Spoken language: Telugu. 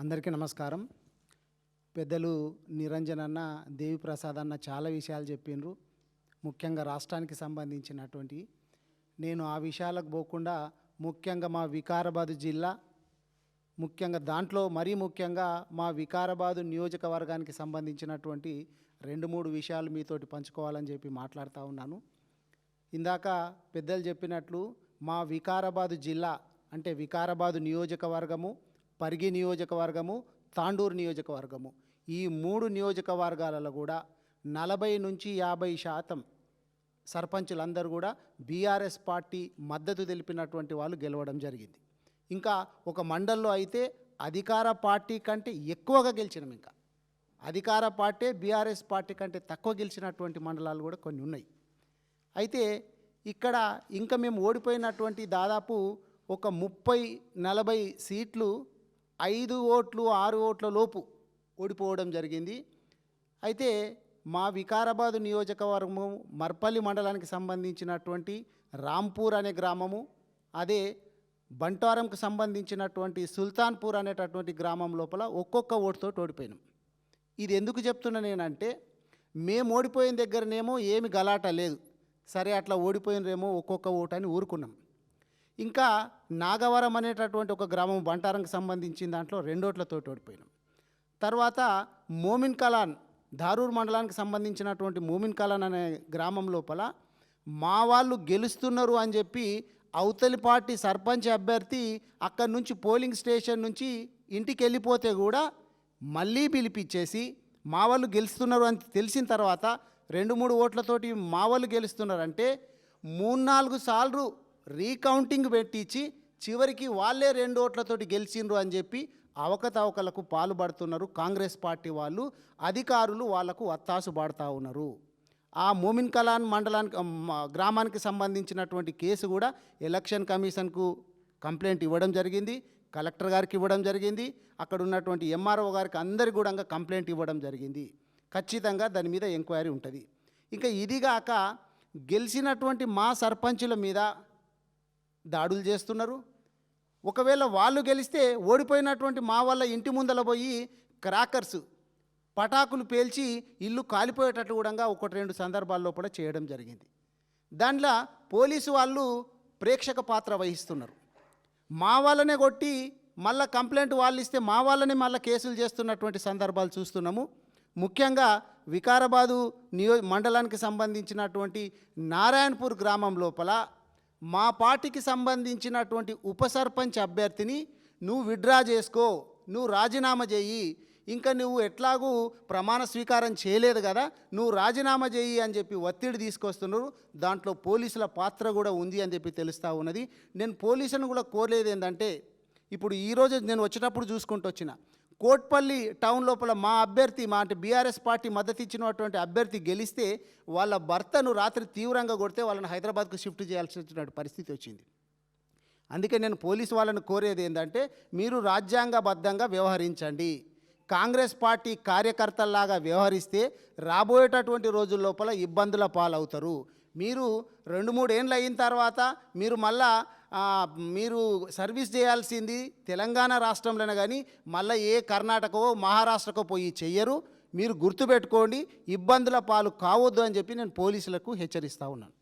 అందరికీ నమస్కారం. పెద్దలు నిరంజన్ అన్న, దేవిప్రసాద్ అన్న చాలా విషయాలు చెప్పిండ్రు. ముఖ్యంగా రాష్ట్రానికి సంబంధించినటువంటి. నేను ఆ విషయాలకు పోకుండా ముఖ్యంగా మా వికారాబాద్ జిల్లా, ముఖ్యంగా దాంట్లో మరీ ముఖ్యంగా మా వికారాబాద్ నియోజకవర్గానికి సంబంధించినటువంటి 2-3 విషయాలు మీతోటి పంచుకోవాలని చెప్పి మాట్లాడుతూ ఉన్నాను. ఇందాక పెద్దలు చెప్పినట్లు మా వికారాబాద్ జిల్లా అంటే వికారాబాద్ నియోజకవర్గము, పరిగి నియోజకవర్గము, తాండూరు నియోజకవర్గము, ఈ 3 నియోజకవర్గాలలో కూడా 40 నుంచి 50% సర్పంచులందరూ కూడా బీఆర్ఎస్ పార్టీ మద్దతు తెలిపినటువంటి వాళ్ళు గెలవడం జరిగింది. ఇంకా ఒక మండల్లో అయితే అధికార పార్టీ కంటే ఎక్కువగా గెలిచినాం. ఇంకా అధికార పార్టీ బీఆర్ఎస్ పార్టీ కంటే తక్కువ గెలిచినటువంటి మండలాలు కూడా కొన్ని ఉన్నాయి. అయితే ఇక్కడ ఇంకా మేము ఓడిపోయినటువంటి దాదాపు ఒక 30-40 సీట్లు 5 ఓట్లు 6 ఓట్ల లోపు ఓడిపోవడం జరిగింది. అయితే మా వికారాబాద్ నియోజకవర్గము మర్పల్లి మండలానికి సంబంధించినటువంటి రాంపూర్ అనే గ్రామము, అదే బంటారంకు సంబంధించినటువంటి సుల్తాన్పూర్ అనేటటువంటి గ్రామం లోపల ఒక్కొక్క ఓటుతో ఓడిపోయినాం. ఇది ఎందుకు చెప్తున్నా నేనంటే, మేము ఓడిపోయిన దగ్గరనేమో ఏమి గలాట లేదు, సరే అట్లా ఓడిపోయినరేమో ఒక్కొక్క ఓటు అని ఊరుకున్నాం. ఇంకా నాగవరం అనేటటువంటి ఒక గ్రామం బంటారంకి సంబంధించిన దాంట్లో 2 ఓట్లతో ఓడిపోయినాం. తర్వాత మోమిన్ కలాన్, ధారూర్ మండలానికి సంబంధించినటువంటి మోమిన్ కలాన్ అనే గ్రామం లోపల మా వాళ్ళు గెలుస్తున్నారు అని చెప్పి అవతలి పార్టీ సర్పంచ్ అభ్యర్థి అక్కడి నుంచి పోలింగ్ స్టేషన్ నుంచి ఇంటికి వెళ్ళిపోతే కూడా మళ్ళీ పిలిపించేసి మా వాళ్ళు గెలుస్తున్నారు అని తెలిసిన తర్వాత 2-3 ఓట్లతోటి మా వాళ్ళు గెలుస్తున్నారంటే 3-4 సార్లు రీకౌంటింగ్ పెట్టించి చివరికి వాళ్ళే 2 ఓట్లతోటి గెలిచిండ్రు అని చెప్పి అవకతవకలకు పాల్పడుతున్నారు కాంగ్రెస్ పార్టీ వాళ్ళు. అధికారులు వాళ్లకు వత్తాసు పడుతూ ఉన్నారు. ఆ మోమిన్ కలాన్ మండలానికి గ్రామానికి సంబంధించినటువంటి కేసు కూడా ఎలక్షన్ కమిషన్కు కంప్లైంట్ ఇవ్వడం జరిగింది, కలెక్టర్ గారికి ఇవ్వడం జరిగింది, అక్కడ ఉన్నటువంటి ఎంఆర్ఓ గారికి అందరికీ కూడా కంప్లైంట్ ఇవ్వడం జరిగింది. ఖచ్చితంగా దాని మీద ఎంక్వైరీ ఉంటుంది. ఇంకా ఇదిగాక గెలిచినటువంటి మా సర్పంచుల మీద దాడులు చేస్తున్నారు. ఒకవేళ వాళ్ళు గెలిస్తే ఓడిపోయినటువంటి మా వాళ్ళ ఇంటి ముందల పోయి క్రాకర్స్, పటాకులు పేల్చి ఇల్లు కాలిపోయేటట్లు కూడా 1-2 సందర్భాల్లో కూడా చేయడం జరిగింది. దాంట్లో పోలీసు వాళ్ళు ప్రేక్షక పాత్ర వహిస్తున్నారు. మా వాళ్ళనే కొట్టి మళ్ళీ కంప్లైంట్ వాళ్ళు ఇస్తే మా వాళ్ళని మళ్ళీ కేసులు చేస్తున్నటువంటి సందర్భాలు చూస్తున్నాము. ముఖ్యంగా వికారాబాదు మండలానికి సంబంధించినటువంటి నారాయణపూర్ గ్రామం లోపల మా పార్టీకి సంబంధించినటువంటి ఉప సర్పంచ్ అభ్యర్థిని నువ్వు విత్డ్రా చేసుకో, నువ్వు రాజీనామా చేయి, ఇంకా నువ్వు ఎట్లాగూ ప్రమాణ స్వీకారం చేయలేదు కదా, నువ్వు రాజీనామా చేయి అని చెప్పి ఒత్తిడి తీసుకొస్తున్నారు. దాంట్లో పోలీసుల పాత్ర కూడా ఉంది అని చెప్పి తెలుస్తూ ఉన్నది. నేను పోలీసులను కూడా కోరలేదు ఏంటంటే, ఇప్పుడు ఈరోజు నేను వచ్చేటప్పుడు చూసుకుంటూ వచ్చిన కోట్పల్లి టౌన్ లోపల మా అభ్యర్థి, మా అంటే బీఆర్ఎస్ పార్టీ మద్దతు ఇచ్చినటువంటి అభ్యర్థి గెలిస్తే వాళ్ళ భర్తను రాత్రి తీవ్రంగా కొడితే వాళ్ళని హైదరాబాద్కు షిఫ్ట్ చేయాల్సిన పరిస్థితి వచ్చింది. అందుకే నేను పోలీసు వాళ్ళని కోరేది ఏంటంటే, మీరు రాజ్యాంగబద్ధంగా వ్యవహరించండి. కాంగ్రెస్ పార్టీ కార్యకర్తల్లాగా వ్యవహరిస్తే రాబోయేటటువంటి రోజుల లోపల ఇబ్బందుల పాలవుతారు. మీరు 2-3 ఏళ్ళు అయిన తర్వాత మీరు మళ్ళా మీరు సర్వీస్ చేయాల్సింది తెలంగాణ రాష్ట్రంలోనే కానీ మళ్ళీ ఏ కర్ణాటకో మహారాష్ట్రకో పోయి చెయ్యరు. మీరు గుర్తుపెట్టుకోండి, ఇబ్బందుల పాలు కావద్దు అని చెప్పి నేను పోలీసులకు హెచ్చరిస్తూ ఉన్నాను.